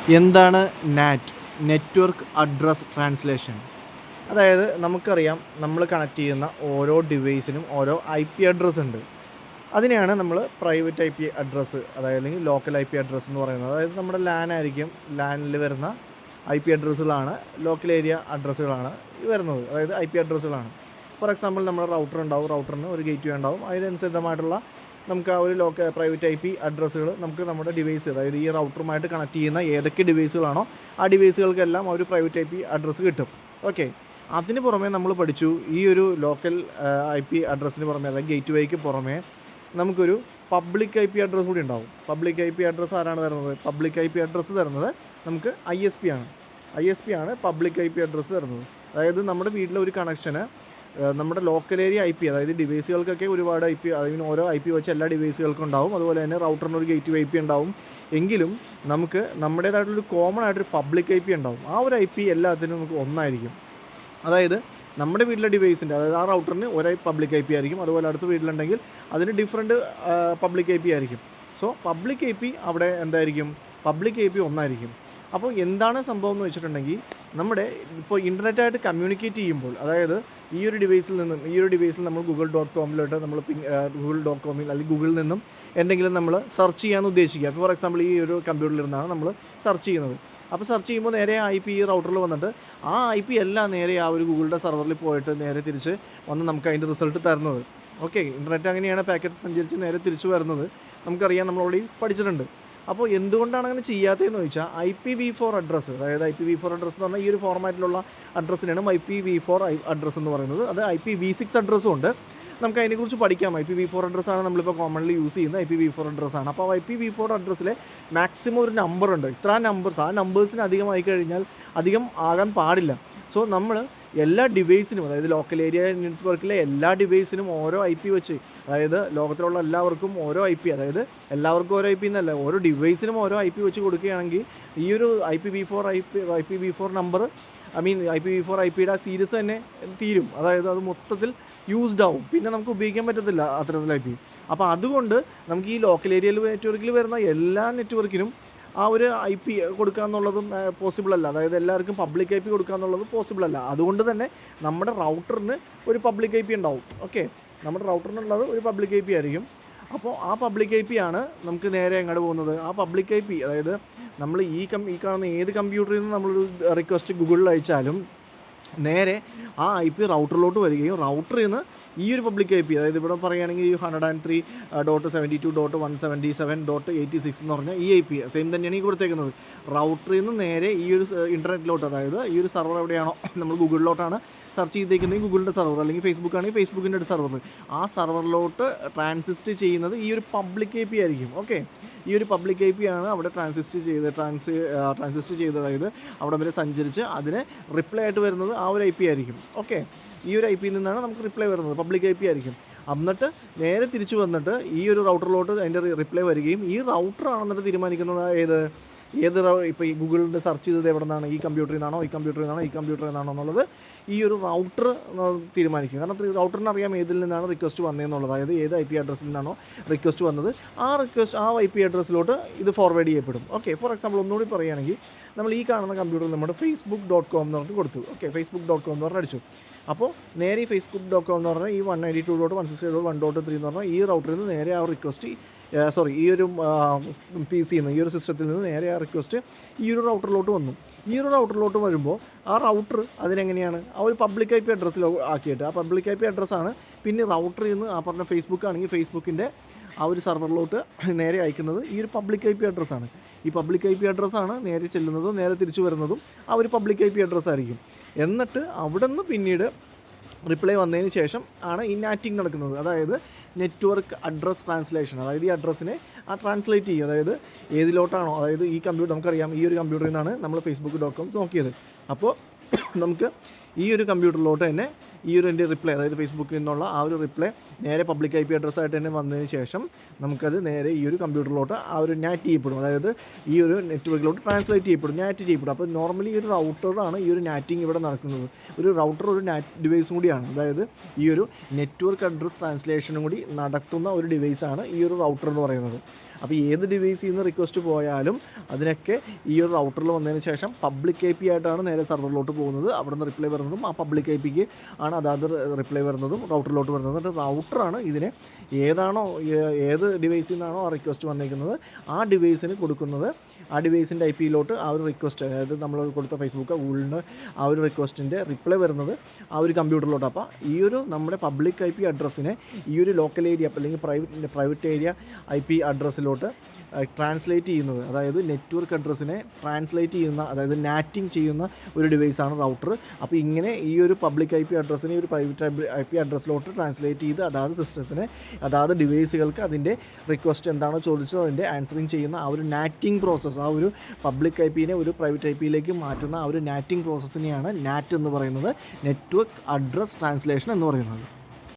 എന്താണ് നാറ്റ്? Network address translation. അതായത് നമുക്കറിയാം, നമ്മൾ കണക്ട് ചെയ്യുന്ന ഓരോ ഡിവൈസിനും ഓരോ IP അഡ്രസ്സ് ഉണ്ട്. അതിനെയാണ് നമ്മൾ പ്രൈവറ്റ് IP അഡ്രസ്സ്, അതായത് അല്ലെങ്കിൽ ലോക്കൽ IP അഡ്രസ്സ് എന്ന് പറയുന്നത്. അതായത് നമ്മുടെ LAN ആയിരിക്കും, LANൽ വരുന്ന IP അഡ്രസ്സുകളാണ് ലോക്കൽ ഏരിയ അഡ്രസ്സുകളാണ് വരുന്നത്, അതായത് IP അഡ്രസ്സുകളാണ്. ഫോർ എക്സാമ്പിൾ നമ്മുടെ റൗട്ടർ ഉണ്ടാവും, റൗട്ടറിന് ഒരു ഗേറ്റ്വേ ഉണ്ടാവും, അതിനനുസൃതമായിട്ടുള്ള നമുക്ക് ആ ഒരു പ്രൈവറ്റ് IP അഡ്രസ്സുകൾ നമുക്ക് നമ്മുടെ ഡിവൈസ്, അതായത് ഈ റൗട്ടറുമായിട്ട് കണക്ട് ചെയ്യുന്ന ഏതൊക്കെ ഡിവൈസുകളാണോ ആ ഡിവൈസുകൾക്കെല്ലാം ഒരു പ്രൈവറ്റ് IP അഡ്രസ്സ് കിട്ടും. ഓക്കെ, അതിന് പുറമെ നമ്മൾ പഠിച്ചു ഈ ഒരു ലോക്കൽ IP അഡ്രസ്സിന് പുറമെ, അല്ലെങ്കിൽ ഗേറ്റ് വേക്ക് പുറമെ നമുക്കൊരു പബ്ലിക് IP അഡ്രസ്സ് കൂടി ഉണ്ടാവും. പബ്ലിക് IP അഡ്രസ്സ് ആരാണ് തരുന്നത്? പബ്ലിക് IP അഡ്രസ്സ് തരുന്നത് നമുക്ക് ISP ആണ്. ISP ആണ് പബ്ലിക് IP അഡ്രസ്സ് തരുന്നത്. അതായത് നമ്മുടെ വീട്ടിലെ ഒരു കണക്ഷന് നമ്മുടെ ലോക്കൽ ഏരിയ IP, അതായത് ഡിവൈസുകൾക്കൊക്കെ ഒരുപാട് IP, അതിന് ഓരോ IP വെച്ച് എല്ലാ ഡിവൈസുകൾക്കും ഉണ്ടാവും. അതുപോലെ തന്നെ റൗട്ടറിന് ഒരു ഗേറ്റ് വേ IP ഉണ്ടാവും. എങ്കിലും നമുക്ക് നമ്മുടേതായിട്ടൊരു കോമൺ ആയിട്ടൊരു പബ്ലിക് IP ഉണ്ടാവും. ആ ഒരു IP എല്ലാത്തിനും നമുക്ക് ഒന്നായിരിക്കും. അതായത് നമ്മുടെ വീട്ടിലെ ഡിവൈസിൻ്റെ, അതായത് ആ റൗട്ടറിന് ഒരേ പബ്ലിക് IP ആയിരിക്കും. അതുപോലെ അടുത്ത വീട്ടിലുണ്ടെങ്കിൽ അതിന് ഡിഫറെൻറ്റ് പബ്ലിക് IP ആയിരിക്കും. സോ പബ്ലിക് IP അവിടെ എന്തായിരിക്കും? പബ്ലിക് IP ഒന്നായിരിക്കും. അപ്പോൾ എന്താണ് സംഭവം എന്ന് വെച്ചിട്ടുണ്ടെങ്കിൽ, നമ്മുടെ ഇപ്പോൾ ഇൻ്റർനെറ്റായിട്ട് കമ്മ്യൂണിക്കേറ്റ് ചെയ്യുമ്പോൾ, അതായത് ഈ ഒരു ഡിവൈസിൽ നമ്മൾ google.com-ലോട്ട് നമ്മൾ google.com-ൽ അല്ലെങ്കിൽ ഗൂഗിളിൽ നിന്നും എന്തെങ്കിലും നമ്മൾ സെർച്ച് ചെയ്യാൻ ഉദ്ദേശിക്കുക. ഫോർ എക്സാമ്പിൾ ഈ ഒരു കമ്പ്യൂട്ടറിൽ നിന്നാണ് നമ്മൾ സെർച്ച് ചെയ്യുന്നത്. അപ്പോൾ സെർച്ച് ചെയ്യുമ്പോൾ നേരെ IP ഈ റൗട്ടറിൽ വന്നിട്ട് ആ IP എല്ലാം നേരെ ആ ഒരു ഗൂഗിളിൻ്റെ സെർവറിൽ പോയിട്ട് നേരെ തിരിച്ച് വന്ന് നമുക്ക് അതിൻ്റെ റിസൾട്ട് തരുന്നത്. ഓക്കെ, ഇൻ്റർനെറ്റ് അങ്ങനെയാണ് പാക്കറ്റ് സഞ്ചരിച്ച് നേരെ തിരിച്ച് വരുന്നത്. നമുക്കറിയാം, നമ്മൾ ഓൾറെഡി പഠിച്ചിട്ടുണ്ട്. അപ്പോൾ എന്തുകൊണ്ടാണ് അങ്ങനെ ചെയ്യാത്തതെന്ന് ചോദിച്ചാൽ, IPv4 അഡ്രസ്സ്, അതായത് IPv4 അഡ്രസ്സ് എന്ന് പറഞ്ഞാൽ ഈ ഒരു ഫോർമാറ്റിലുള്ള അഡ്രസ്സിനാണ് IPv4 അഡ്രസ്സ് എന്ന് പറയുന്നത്. അത് IPv6 അഡ്രസ്സും ഉണ്ട്. നമുക്ക് അതിനെക്കുറിച്ച് പഠിക്കാം. IPv4 അഡ്രസ്സാണ് നമ്മളിപ്പോൾ കോമൺലി യൂസ് ചെയ്യുന്ന IPv4 അഡ്രസ്സാണ്. അപ്പോൾ IPv4 അഡ്രസ്സിലെ മാക്സിമം ഒരു നമ്പറുണ്ട്, ഇത്ര നമ്പേഴ്സ്. ആ നമ്പേഴ്സിന് അധികമായി കഴിഞ്ഞാൽ അധികം ആകാൻ പാടില്ല. സോ നമ്മൾ എല്ലാ ഡിവൈസിനും, അതായത് ലോക്കൽ ഏരിയ നെറ്റ്വർക്കിലെ എല്ലാ ഡിവൈസിനും ഓരോ IP വെച്ച്, അതായത് ലോകത്തിലുള്ള എല്ലാവർക്കും ഓരോ IP, അതായത് എല്ലാവർക്കും ഓരോ IP എന്നല്ല, ഓരോ ഡിവൈസിനും ഓരോ IP വെച്ച് കൊടുക്കുകയാണെങ്കിൽ ഈ ഒരു IPv4 നമ്പർ, IPv4 IPയുടെ സീരീസ് തന്നെ തീരും. അതായത് അത് മൊത്തത്തിൽ യൂസ്ഡ് ആവും, പിന്നെ നമുക്ക് ഉപയോഗിക്കാൻ പറ്റത്തില്ല അത്തരത്തിൽ IP. അപ്പോൾ അതുകൊണ്ട് നമുക്ക് ഈ ലോക്കൽ ഏരിയയിൽ നെറ്റ്വർക്കിൽ വരുന്ന എല്ലാ നെറ്റ്വർക്കിനും ആ ഒരു IP കൊടുക്കുക എന്നുള്ളതും പോസിബിൾ അല്ല. അതായത് എല്ലാവർക്കും പബ്ലിക് IP കൊടുക്കുക എന്നുള്ളത് പോസിബിൾ അല്ല. അതുകൊണ്ട് തന്നെ നമ്മുടെ റൗട്ടറിന് ഒരു പബ്ലിക് IP ഉണ്ടാവും. ഓക്കെ, നമ്മുടെ റൗട്ടറിനുള്ളത് ഒരു പബ്ലിക് IP ആയിരിക്കും. അപ്പോൾ ആ പബ്ലിക് IP ആണ് നമുക്ക് നേരെ എങ്ങോട്ട് പോകുന്നത്? ആ പബ്ലിക് IP, അതായത് നമ്മൾ ഈ കാണുന്ന ഏത് കമ്പ്യൂട്ടറിൽ നിന്ന് നമ്മളൊരു റിക്വസ്റ്റ് ഗൂഗിളിൽ അയച്ചാലും നേരെ ആ IP റൗട്ടറിലോട്ട് വരികയും റൗട്ടറിൽ നിന്ന് ഈ ഒരു പബ്ലിക് IP, അതായത് ഇവിടെ പറയുകയാണെങ്കിൽ 103.72.177.86 എന്ന് പറഞ്ഞാൽ ഈ IP സെയിം തന്നെയാണ് ഈ കൊടുത്തേക്കുന്നത്. റൗട്ടറിൽ നിന്ന് നേരെ ഈ ഒരു ഇൻ്റർനെറ്റിലോട്ട്, അതായത് ഈ ഒരു സെർവർ എവിടെയാണോ, നമ്മൾ ഗൂഗിളിലോട്ടാണ് സെർച്ച് ചെയ്തേക്കുന്നത്, ഗൂഗിളിൻ്റെ സെർവർ, അല്ലെങ്കിൽ ഫേസ്ബുക്ക് ആണെങ്കിൽ ഫേസ്ബുക്കിൻ്റെ ഒരു സെർവർ, ആ സെർവറിലോട്ട് ട്രാൻസിസ്റ്റ് ചെയ്യുന്നത് ഈ ഒരു പബ്ലിക് IP ആയിരിക്കും. ഓക്കെ, ഈ ഒരു പബ്ലിക് IP ആണ് അവിടെ ട്രാൻസിസ്റ്റ് ചെയ്ത് അതായത് അവിടെ വരെ സഞ്ചരിച്ച് അതിന് റിപ്ലൈ ആയിട്ട് വരുന്നത് ആ ഒരു IP ആയിരിക്കും. ഓക്കെ, ഈ ഒരു IP നിന്നാണ് നമുക്ക് റിപ്ലൈ വരുന്നത്, പബ്ലിക് IP ആയിരിക്കും. എന്നിട്ട് നേരെ തിരിച്ചു വന്നിട്ട് ഈ ഒരു റൗട്ടറിലോട്ട് അതിൻ്റെ റിപ്ലൈ വരികയും ഈ റൗട്ടറാണെന്നിട്ട് തീരുമാനിക്കുന്നത് ഇപ്പോൾ ഈ ഗൂഗിളിൻ്റെ സെർച്ച് ചെയ്തത് എവിടെ നിന്നാണ്, ഈ കമ്പ്യൂട്ടറിൽ നിന്നാണോ എന്നുള്ളത് ഈ ഒരു റൗട്ടർ തീരുമാനിക്കും. കാരണം റൗട്ടറിന് അറിയാം ഏതിൽ നിന്നാണ് റിക്വസ്റ്റ് വന്നതെന്നുള്ളത്, അതായത് ഏത് IP അഡ്രസ്സിൽ നിന്നാണോ റിക്വസ്റ്റ് വന്നത് ആ IP അഡ്രസ്സിലോട്ട് ഇത് ഫോർവേഡ് ചെയ്യപ്പെടും. ഓക്കെ, ഫോർ എക്സാമ്പിൾ ഒന്നുകൂടി പറയുകയാണെങ്കിൽ, നമ്മൾ ഈ കാണുന്ന കമ്പ്യൂട്ടറിൽ നമ്മുടെ facebook.com എന്ന് പറഞ്ഞിട്ട് കൊടുത്തു. ഓക്കെ, facebook.com എന്ന് പറഞ്ഞ് അടിച്ചു. അപ്പോൾ നേരെ ഈ facebook.com എന്ന് പറഞ്ഞാൽ ഈ 192.168.1.3 എന്ന് പറഞ്ഞാൽ ഈ റൗട്ടറിൽ നിന്ന് നേരെ ആ റിക്വസ്റ്റ് ഈ ഒരു PC നിന്ന്, ഈ ഒരു സിസ്റ്റത്തിൽ നിന്ന് നേരെ ആ റിക്വസ്റ്റ് ഈ ഒരു റൗട്ടറിലോട്ട് വന്നു. ഈ ഒരു റൗട്ടറിലോട്ട് വരുമ്പോൾ ആ റൗട്ടർ അതിനെങ്ങനെയാണ് ആ ഒരു പബ്ലിക് IP അഡ്രസ്സിൽ ആക്കിയിട്ട്, ആ പബ്ലിക് IP അഡ്രസ്സാണ് പിന്നെ റൗട്ടറിൽ നിന്ന് ആ പറഞ്ഞ ഫേസ്ബുക്ക് ആണെങ്കിൽ ഫേസ്ബുക്കിൻ്റെ ആ ഒരു സെർവറിലോട്ട് നേരെ അയക്കുന്നത് ഈ ഒരു പബ്ലിക് IP അഡ്രസ്സാണ്. ഈ പബ്ലിക് IP അഡ്രസ്സാണ് നേരെ ചെല്ലുന്നതും നേരെ തിരിച്ചു വരുന്നതും ആ ഒരു പബ്ലിക് IP അഡ്രസ്സായിരിക്കും. എന്നിട്ട് അവിടെ നിന്ന് പിന്നീട് റിപ്ലൈ വന്നതിന് ശേഷം ആണ് ഈ നാറ്റിംഗ് നടക്കുന്നത്, അതായത് നെറ്റ്വർക്ക് അഡ്രസ് ട്രാൻസ്ലേഷൻ. അതായത് ഈ അഡ്രസ്സിനെ ട്രാൻസ്ലേറ്റ് ചെയ്യുക, അതായത് ഏതിലോട്ടാണോ, അതായത് ഈ കമ്പ്യൂട്ടർ, നമുക്കറിയാം ഈ ഒരു കമ്പ്യൂട്ടറിൽ നിന്നാണ് നമ്മൾ facebook.com നോക്കിയത്. അപ്പോൾ നമുക്ക് ഈ ഒരു കമ്പ്യൂട്ടറിലോട്ട് തന്നെ ഈ ഒരു എൻ്റെ റിപ്ലൈ, അതായത് ഫേസ്ബുക്കിൽ നിന്നുള്ള ആ ഒരു റിപ്ലൈ നേരെ പബ്ലിക് IP അഡ്രസ്സായിട്ട് തന്നെ വന്നതിന് ശേഷം നമുക്കത് നേരെ ഈ ഒരു കമ്പ്യൂട്ടറിലോട്ട് ആ ഒരു നാറ്റ് ചെയ്യപ്പെടും, അതായത് ഈ ഒരു നെറ്റ്വർക്കിലോട്ട് ട്രാൻസ്ലേറ്റ് ചെയ്യപ്പെടും, നാറ്റ് ചെയ്യപ്പെടും. അപ്പോൾ നോർമലി ഈ ഒരു റൗട്ടറാണ് ഈ ഒരു നാറ്റിംഗ് ഇവിടെ നടക്കുന്നത്. ഒരു റൗട്ടർ ഒരു നാറ്റ് ഡിവൈസും കൂടിയാണ്, അതായത് ഈ ഒരു നെറ്റ്വർക്ക് അഡ്രസ് ട്രാൻസ്ലേഷനും കൂടി നടത്തുന്ന ഒരു ഡിവൈസാണ് ഈ ഒരു റൗട്ടർ എന്ന് പറയുന്നത്. അപ്പോൾ ഏത് ഡിവൈസിൽ നിന്ന് റിക്വസ്റ്റ് പോയാലും അതിനൊക്കെ ഈ ഒരു റൗട്ടറിൽ വന്നതിന് ശേഷം പബ്ലിക് ഐ പി ആയിട്ടാണ് നേരെ സെർവറിലോട്ട് പോകുന്നത്. അവിടെ നിന്ന് റിപ്ലൈ വരുന്നതും ആ പബ്ലിക് ഐ പിക്ക് ആണ് അതാത് റിപ്ലൈ വരുന്നതും റൗട്ടറിലോട്ട് വരുന്നത്. എന്നിട്ട് റൗട്ടറാണ് ഇതിനെ ഏത് ഡിവൈസിൽ നിന്നാണോ ആ റിക്വസ്റ്റ് വന്നിരിക്കുന്നത് ആ ഡിവൈസിന് കൊടുക്കുന്നത്. ആ ഡിവൈസിൻ്റെ ഐ പിയിലോട്ട് ആ ഒരു റിക്വസ്റ്റ്, അതായത് നമ്മൾ കൊടുത്ത ഫേസ്ബുക്ക് ഗൂഗിളിന് ആ ഒരു റിക്വസ്റ്റിൻ്റെ റിപ്ലൈ വരുന്നത് ആ ഒരു കമ്പ്യൂട്ടറിലോട്ട്. അപ്പോൾ ഈ ഒരു നമ്മുടെ പബ്ലിക് ഐ പി അഡ്രസ്സിനെ ഈ ഒരു ലോക്കൽ ഏരിയ അല്ലെങ്കിൽ പ്രൈവറ്റ് ഏരിയ ഐ പി അഡ്രസ്സിലോട്ട് ട്രാൻസ്ലേറ്റ് ചെയ്യുന്നത്, അതായത് നെറ്റ്വർക്ക് അഡ്രസ്സിനെ ട്രാൻസ്ലേറ്റ് ചെയ്യുന്ന, അതായത് നാറ്റിംഗ് ചെയ്യുന്ന ഒരു ഡിവൈസാണ് റൗട്ടർ. അപ്പോൾ ഇങ്ങനെ ഈ ഒരു പബ്ലിക് ഐ പി അഡ്രസ്സിനെ ഒരു പ്രൈവറ്റ് ഐ പി അഡ്രസ്സിലോട്ട് ട്രാൻസ്ലേറ്റ് ചെയ്ത് അതാത് സിസ്റ്റത്തിന് അതാത് ഡിവൈസുകൾക്ക് അതിൻ്റെ റിക്വസ്റ്റ് എന്താണോ ചോദിച്ചത് അതിൻ്റെ ആൻസറിങ് ചെയ്യുന്ന ആ ഒരു നാറ്റിംഗ് പ്രോസസ്സ്, ആ ഒരു പബ്ലിക് ഐ പിനെ ഒരു പ്രൈവറ്റ് ഐ പിയിലേക്ക് മാറ്റുന്ന ആ ഒരു നാറ്റിംഗ് പ്രോസസ്സിനെയാണ് നാറ്റ് എന്ന് പറയുന്നത്, നെറ്റ്വർക്ക് അഡ്രസ് ട്രാൻസ്ലേഷൻ എന്ന് പറയുന്നത്.